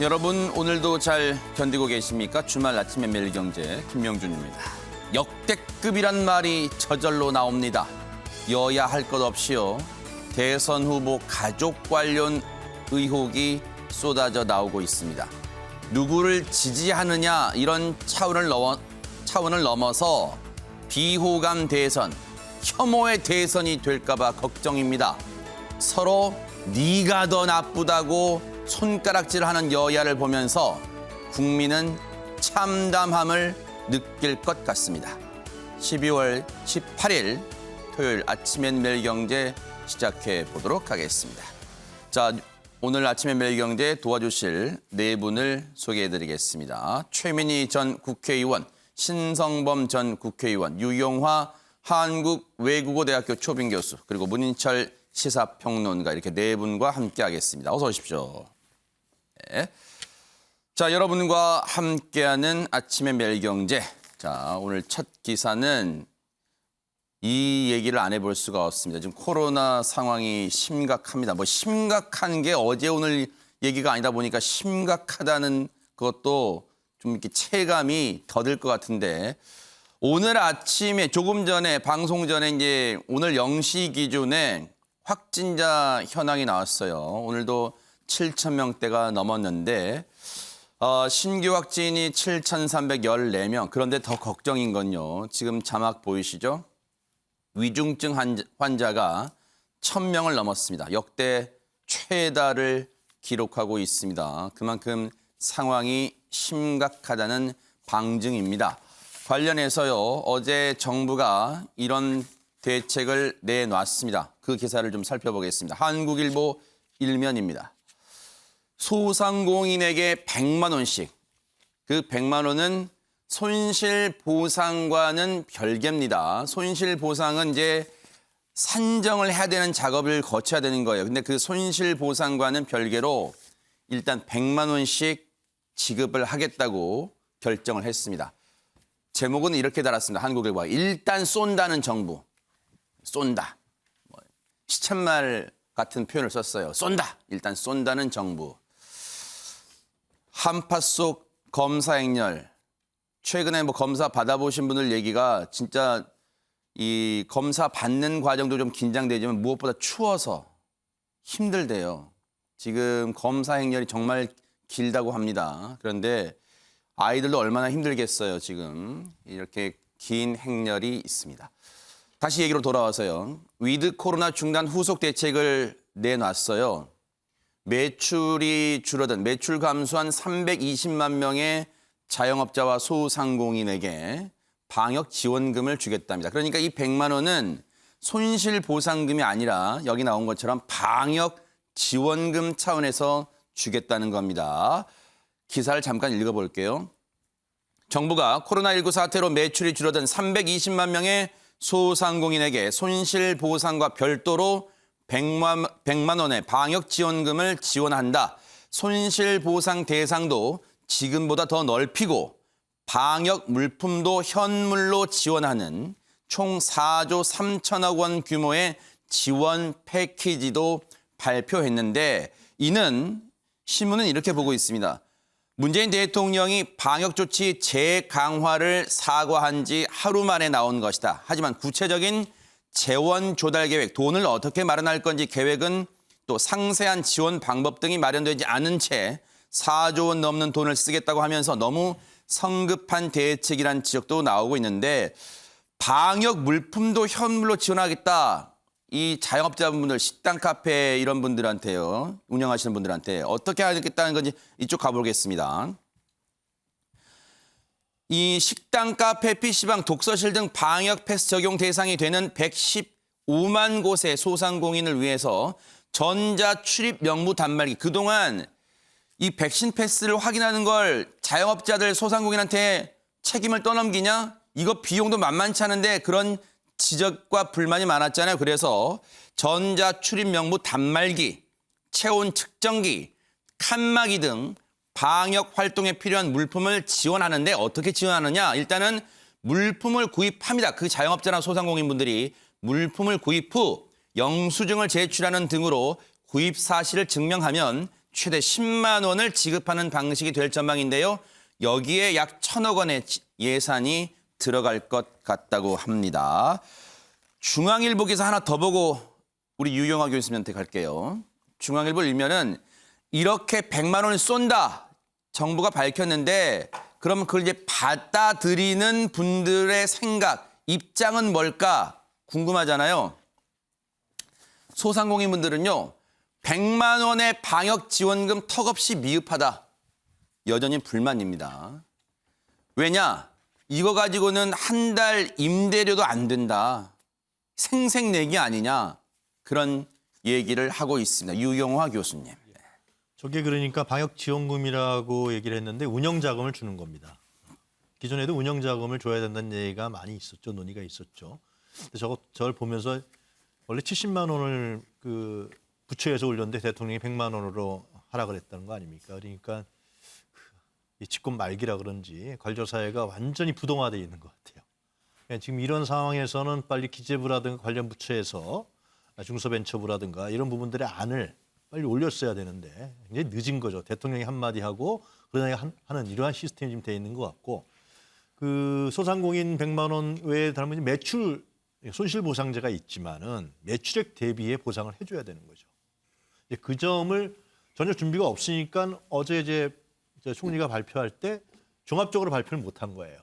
여러분 오늘도 잘 견디고 계십니까? 주말 아침의 매일경제 김명준입니다. 역대급이란 말이 저절로 나옵니다. 여야 할 것 없이요. 대선 후보 가족 관련 의혹이 쏟아져 나오고 있습니다. 누구를 지지하느냐 이런 차원을 넘어서 비호감 대선, 혐오의 대선이 될까 봐 걱정입니다. 서로 네가 더 나쁘다고 손가락질하는 여야를 보면서 국민은 참담함을 느낄 것 같습니다. 12월 18일 토요일 아침엔 매일경제 시작해 보도록 하겠습니다. 자, 오늘 아침엔 매일경제 도와주실 네 분을 소개해드리겠습니다. 최민희 전 국회의원, 신성범 전 국회의원, 유용화 한국외국어대학교 초빙교수, 그리고 문인철 시사평론가 이렇게 네 분과 함께하겠습니다. 어서 오십시오. 네. 자, 여러분과 함께하는 아침의 매일경제. 자, 오늘 첫 기사는 이 얘기를 안 해볼 수가 없습니다. 지금 코로나 상황이 심각합니다. 뭐 심각한 게 어제 오늘 얘기가 아니다 보니까 심각하다는 것도 좀 이렇게 체감이 더딜 것 같은데 오늘 아침에 조금 전에 방송 전에 이제 오늘 0시 기준에 확진자 현황이 나왔어요. 오늘도 7,000명대가 넘었는데 신규 확진이 7,314명. 그런데 더 걱정인 건요. 지금 자막 보이시죠? 위중증 환자가 1,000명을 넘었습니다. 역대 최다를 기록하고 있습니다. 그만큼 상황이 심각하다는 방증입니다. 관련해서요. 어제 정부가 이런 대책을 내놨습니다. 그 기사를 좀 살펴보겠습니다. 한국일보 일면입니다. 소상공인에게 100만 원씩. 그 100만 원은 손실보상과는 별개입니다. 손실보상은 이제 산정을 해야 되는 작업을 거쳐야 되는 거예요. 근데 그 손실보상과는 별개로 일단 100만 원씩 지급을 하겠다고 결정을 했습니다. 제목은 이렇게 달았습니다. 한국일보. 일단 쏜다는 정부. 쏜다. 시쳇말 같은 표현을 썼어요. 쏜다. 일단 쏜다는 정부. 한파 속 검사 행렬. 최근에 뭐 검사 받아보신 분들 얘기가 진짜 이 검사 받는 과정도 좀 긴장되지만 무엇보다 추워서 힘들대요. 지금 검사 행렬이 정말 길다고 합니다. 그런데 아이들도 얼마나 힘들겠어요. 지금 이렇게 긴 행렬이 있습니다. 다시 얘기로 돌아와서요. 위드 코로나 중단 후속 대책을 내놨어요. 매출이 줄어든 매출 감소한 320만 명의 자영업자와 소상공인에게 방역 지원금을 주겠답니다. 그러니까 이 100만 원은 손실보상금이 아니라 여기 나온 것처럼 방역 지원금 차원에서 주겠다는 겁니다. 기사를 잠깐 읽어볼게요. 정부가 코로나19 사태로 매출이 줄어든 320만 명의 소상공인에게 손실보상과 별도로 100만 원의 방역 지원금을 지원한다. 손실보상 대상도 지금보다 더 넓히고 방역 물품도 현물로 지원하는 총 4조 3천억 원 규모의 지원 패키지도 발표했는데 이는 신문은 이렇게 보고 있습니다. 문재인 대통령이 방역조치 재강화를 사과한 지 하루 만에 나온 것이다. 하지만 구체적인 재원 조달 계획, 돈을 어떻게 마련할 건지 계획은 또 상세한 지원 방법 등이 마련되지 않은 채 4조 원 넘는 돈을 쓰겠다고 하면서 너무 성급한 대책이란 지적도 나오고 있는데 방역 물품도 현물로 지원하겠다. 이 자영업자분들, 식당, 카페 이런 분들한테요. 운영하시는 분들한테 어떻게 하겠다는 건지 이쪽 가보겠습니다. 이 식당, 카페, PC방, 독서실 등 방역 패스 적용 대상이 되는 115만 곳의 소상공인을 위해서 전자 출입 명부 단말기. 그동안 이 백신 패스를 확인하는 걸 자영업자들, 소상공인한테 책임을 떠넘기냐? 이거 비용도 만만치 않은데 그런 지적과 불만이 많았잖아요. 그래서 전자 출입 명부 단말기, 체온 측정기, 칸막이 등 방역 활동에 필요한 물품을 지원하는데 어떻게 지원하느냐? 일단은 물품을 구입합니다. 그 자영업자나 소상공인분들이 물품을 구입 후 영수증을 제출하는 등으로 구입 사실을 증명하면 최대 10만 원을 지급하는 방식이 될 전망인데요. 여기에 약 1,000억 원의 예산이 들어갈 것 같다고 합니다. 중앙일보 기사 하나 더 보고 우리 유영하 교수님한테 갈게요. 중앙일보 일면은 이렇게 100만 원을 쏜다. 정부가 밝혔는데 그러면 그걸 이제 받아들이는 분들의 생각, 입장은 뭘까 궁금하잖아요. 소상공인분들은요. 100만 원의 방역 지원금 턱없이 미흡하다. 여전히 불만입니다. 왜냐? 이거 가지고는 한 달 임대료도 안 된다. 생색내기 아니냐. 그런 얘기를 하고 있습니다. 유영화 교수님. 저게 그러니까 방역지원금이라고 얘기를 했는데 운영자금을 주는 겁니다. 기존에도 운영자금을 줘야 된다는 얘기가 많이 있었죠. 논의가 있었죠. 근데 저걸 보면서 원래 70만 원을 그 부처에서 올렸는데 대통령이 100만 원으로 하락을 했다는 거 아닙니까? 그러니까 이 집권 말기라 그런지 관료사회가 완전히 부동화되어 있는 것 같아요. 그러니까 지금 이런 상황에서는 빨리 기재부라든가 관련 부처에서 중소벤처부라든가 이런 부분들의 안을 빨리 올렸어야 되는데 굉장히 늦은 거죠. 대통령이 한마디 하고 그러다 하는 이러한 시스템이 지금 돼 있는 것 같고 그 소상공인 100만 원 외에 다른 분이 매출 손실보상제가 있지만은 매출액 대비에 보상을 해줘야 되는 거죠. 그 점을 전혀 준비가 없으니까 어제 이제 총리가 발표할 때 종합적으로 발표를 못한 거예요.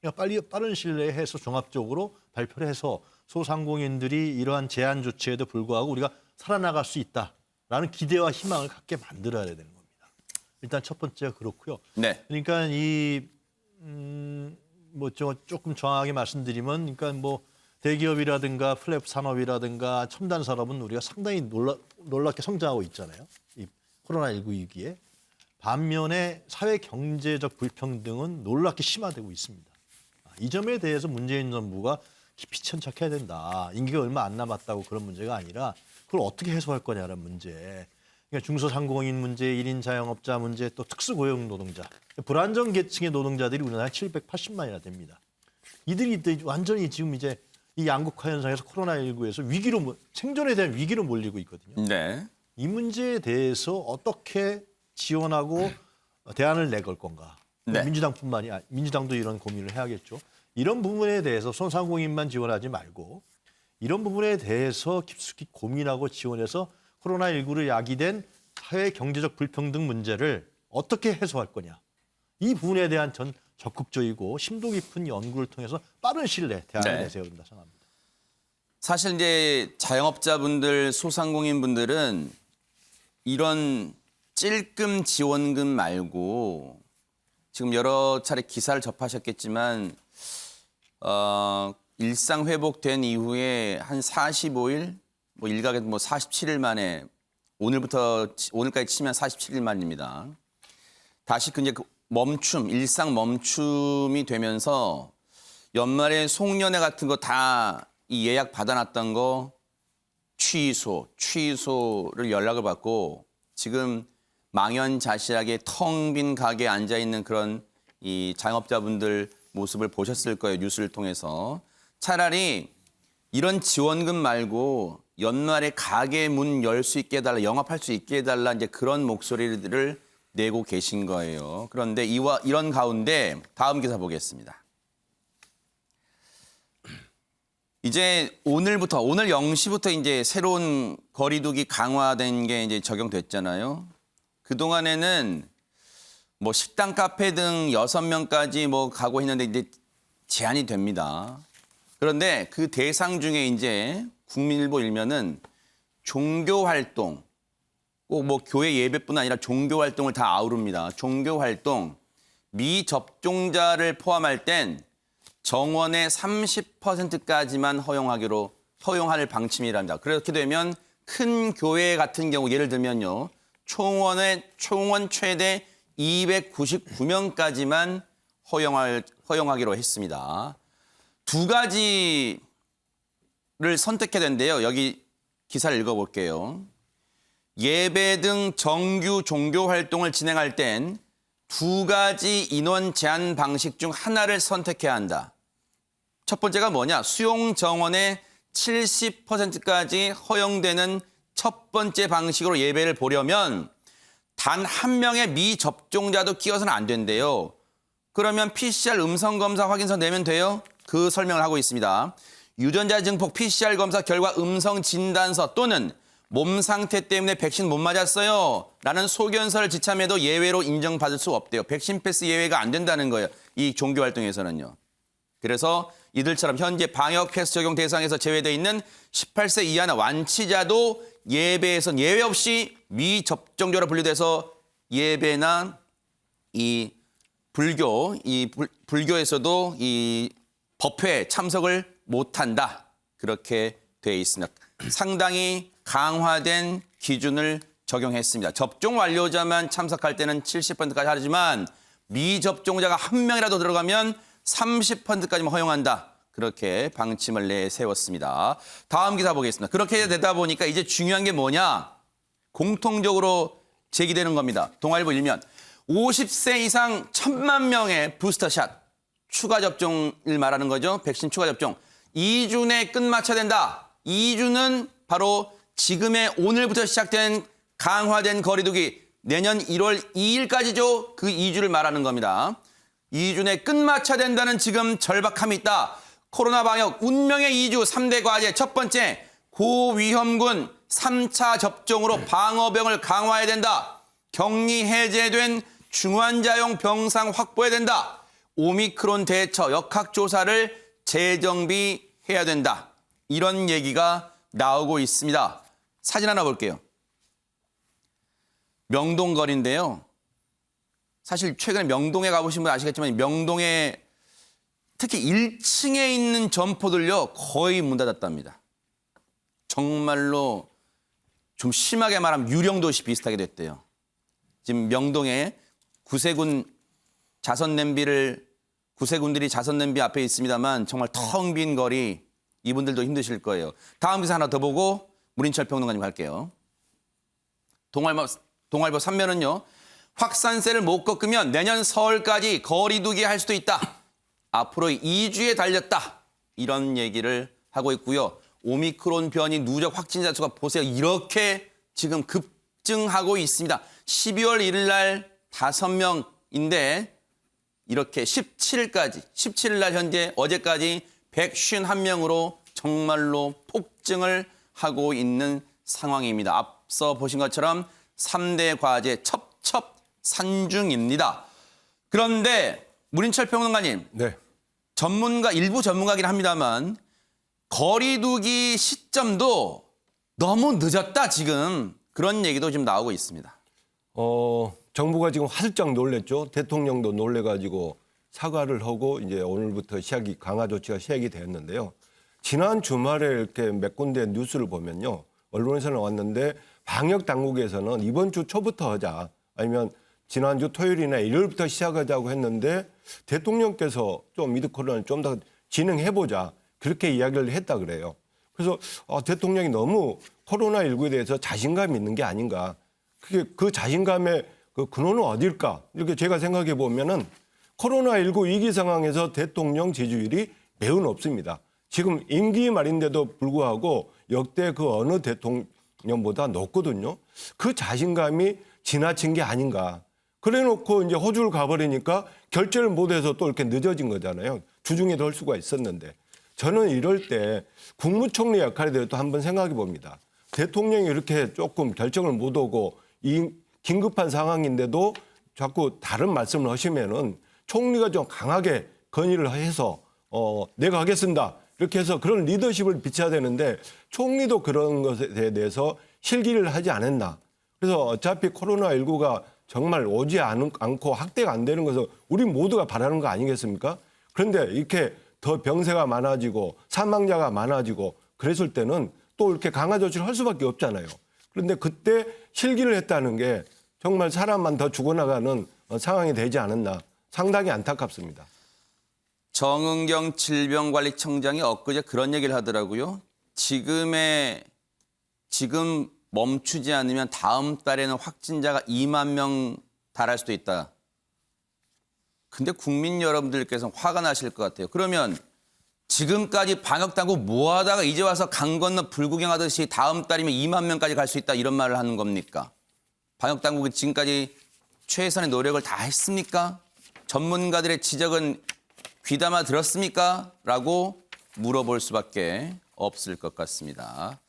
그러니까 빠른 시일 내에 해서 종합적으로 발표를 해서 소상공인들이 이러한 제한 조치에도 불구하고 우리가 살아나갈 수 있다라는 기대와 희망을 갖게 만들어야 되는 겁니다. 일단 첫 번째가 그렇고요. 네. 그러니까 조금 정확하게 말씀드리면, 그러니까 뭐 대기업이라든가 플랫 산업이라든가 첨단 산업은 우리가 상당히 놀랍게 성장하고 있잖아요. 이 코로나19 위기에. 반면에 사회 경제적 불평등은 놀랍게 심화되고 있습니다. 이 점에 대해서 문재인 정부가 깊이 천착해야 된다. 임기가 얼마 안 남았다고 그런 문제가 아니라 그걸 어떻게 해소할 거냐라는 문제. 그러니까 중소상공인 문제, 1인 자영업자 문제, 또 특수고용 노동자. 불안정 계층의 노동자들이 우리나라에 780만이나 됩니다. 이들이 완전히 지금 이제 이 양극화 현상에서 코로나19에서 생존에 대한 위기로 몰리고 있거든요. 네. 이 문제에 대해서 어떻게 지원하고 대안을 내걸 건가. 네. 민주당도 이런 고민을 해야겠죠. 이런 부분에 대해서 소상공인만 지원하지 말고 이런 부분에 대해서 깊숙이 고민하고 지원해서 코로나19로 야기된 사회 경제적 불평등 문제를 어떻게 해소할 거냐. 이 부분에 대한 전 적극적이고 심도 깊은 연구를 통해서 빠른 시일 내에 대안을 내세워야 된다 생각합니다. 사실 이제 자영업자분들, 소상공인분들은 이런 찔끔 지원금 말고 지금 여러 차례 기사를 접하셨겠지만 일상 회복된 이후에 한 45일, 뭐 일각에도 뭐 47일 만에 오늘까지 치면 47일 만입니다. 다시 그 이제 일상 멈춤이 되면서 연말에 송년회 같은 거 다 이 예약 받아놨던 거 취소를 연락을 받고 지금 망연자실하게 텅 빈 가게에 앉아 있는 그런 이 자영업자분들 모습을 보셨을 거예요. 뉴스를 통해서. 차라리 이런 지원금 말고 연말에 가게 문 열 수 있게 해달라, 영업할 수 있게 해달라 이제 그런 목소리를 내고 계신 거예요. 그런데 이런 가운데 다음 기사 보겠습니다. 이제 오늘 0시부터 이제 새로운 거리두기 강화된 게 이제 적용됐잖아요. 그동안에는 뭐 식당, 카페 등 6명까지 뭐 가고 했는데 이제 제한이 됩니다. 그런데 그 대상 중에 이제 국민일보 일면은 종교 활동, 꼭 뭐 교회 예배뿐 아니라 종교 활동을 다 아우릅니다. 종교 활동, 미접종자를 포함할 땐 정원의 30%까지만 허용할 방침이란다. 그렇게 되면 큰 교회 같은 경우 예를 들면요. 총원 최대 299명까지만 허용하기로 했습니다. 두 가지를 선택해야 된대요. 여기 기사를 읽어볼게요. 예배 등 정규 종교 활동을 진행할 땐 두 가지 인원 제한 방식 중 하나를 선택해야 한다. 첫 번째가 뭐냐? 수용 정원의 70%까지 허용되는 첫 번째 방식으로 예배를 보려면 단 한 명의 미접종자도 끼어서는 안 된대요. 그러면 PCR 음성검사 확인서 내면 돼요? 그 설명을 하고 있습니다. 유전자 증폭 PCR 검사 결과 음성 진단서 또는 몸 상태 때문에 백신 못 맞았어요 라는 소견서를 지참해도 예외로 인정받을 수 없대요. 백신 패스 예외가 안 된다는 거예요. 이 종교활동에서는요. 그래서 이들처럼 현재 방역 패스 적용 대상에서 제외되어 있는 18세 이하나 완치자도 예배에선 예외 없이 미접종자로 분류돼서 예배나 이 불교에서도 이 법회에 참석을 못한다. 그렇게 돼 있습니다. 상당히 강화된 기준을 적용했습니다. 접종 완료자만 참석할 때는 70%까지 하지만 미접종자가 한 명이라도 들어가면 30%까지만 허용한다. 그렇게 방침을 내세웠습니다. 다음 기사 보겠습니다. 그렇게 되다 보니까 이제 중요한 게 뭐냐? 공통적으로 제기되는 겁니다. 동아일보 일면 50세 이상 1,000만 명의 부스터샷 추가 접종을 말하는 거죠. 백신 추가 접종. 2주 내에 끝마쳐야 된다. 2주는 바로 지금의 오늘부터 시작된 강화된 거리두기 내년 1월 2일까지죠. 그 2주를 말하는 겁니다. 2주 내에 끝마쳐야 된다는 지금 절박함이 있다. 코로나 방역 운명의 2주 3대 과제 첫 번째 고위험군 3차 접종으로 방어병을 강화해야 된다. 격리 해제된 중환자용 병상 확보해야 된다. 오미크론 대처 역학조사를 재정비해야 된다. 이런 얘기가 나오고 있습니다. 사진 하나 볼게요. 명동거리인데요. 사실 최근에 명동에 가보신 분 아시겠지만 명동에 특히 1층에 있는 점포들요. 거의 문 닫았답니다. 정말로 좀 심하게 말하면 유령도시 비슷하게 됐대요. 지금 명동에 구세군들이 자선 냄비 앞에 있습니다만 정말 텅 빈 거리 이분들도 힘드실 거예요. 다음 기사 하나 더 보고 문인철 평론가님 갈게요. 동아일보 3면은요. 확산세를 못 꺾으면 내년 서울까지 거리두기 할 수도 있다. 앞으로 2주에 달렸다. 이런 얘기를 하고 있고요. 오미크론 변이 누적 확진자 수가 보세요. 이렇게 지금 급증하고 있습니다. 12월 1일 날 5명인데 이렇게 17일 날 현재 어제까지 151명으로 정말로 폭증을 하고 있는 상황입니다. 앞서 보신 것처럼 3대 과제 첩첩산중입니다. 그런데 문인철 평론가님, 네. 일부 전문가긴 합니다만 거리두기 시점도 너무 늦었다 지금 그런 얘기도 지금 나오고 있습니다. 정부가 지금 활짝 놀랬죠. 대통령도 놀래가지고 사과를 하고 이제 오늘부터 강화 조치가 시작이 되었는데요. 지난 주말에 이렇게 몇 군데 뉴스를 보면요. 언론에서 나왔는데 방역 당국에서는 이번 주 초부터 하자 아니면 지난주 토요일이나 일요일부터 시작하자고 했는데 대통령께서 좀 위드 코로나를 좀 더 진행해보자 그렇게 이야기를 했다 그래요. 그래서 대통령이 너무 코로나19에 대해서 자신감이 있는 게 아닌가. 그 자신감의 그 근원은 어딜까? 이렇게 제가 생각해 보면은 코로나19 위기 상황에서 대통령 지지율이 매우 높습니다. 지금 임기 말인데도 불구하고 역대 그 어느 대통령보다 높거든요. 그 자신감이 지나친 게 아닌가. 그래 놓고 이제 호주를 가버리니까 결제를 못해서 또 이렇게 늦어진 거잖아요. 주중에도 할 수가 있었는데. 저는 이럴 때 국무총리 역할에 대해서도 한번 생각해 봅니다. 대통령이 이렇게 조금 결정을 못 오고 이 긴급한 상황인데도 자꾸 다른 말씀을 하시면은 총리가 좀 강하게 건의를 해서 내가 하겠습니다. 이렇게 해서 그런 리더십을 비춰야 되는데 총리도 그런 것에 대해서 실기를 하지 않았나. 그래서 어차피 코로나19가 정말 오지 않고 확대가 안 되는 것은 우리 모두가 바라는 거 아니겠습니까? 그런데 이렇게 더 병세가 많아지고 사망자가 많아지고 그랬을 때는 또 이렇게 강화 조치를 할 수밖에 없잖아요. 그런데 그때 실기를 했다는 게 정말 사람만 더 죽어나가는 상황이 되지 않았나 상당히 안타깝습니다. 정은경 질병관리청장이 엊그제 그런 얘기를 하더라고요. 지금 멈추지 않으면 다음 달에는 확진자가 2만 명 달할 수도 있다. 근데 국민 여러분들께서 화가 나실 것 같아요. 그러면 지금까지 방역당국 뭐 하다가 이제 와서 강 건너 불구경하듯이 다음 달이면 2만 명까지 갈 수 있다 이런 말을 하는 겁니까? 방역 당국이 지금까지 최선의 노력을 다 했습니까? 전문가들의 지적은 귀담아 들었습니까? 라고 물어볼 수밖에 없을 것 같습니다.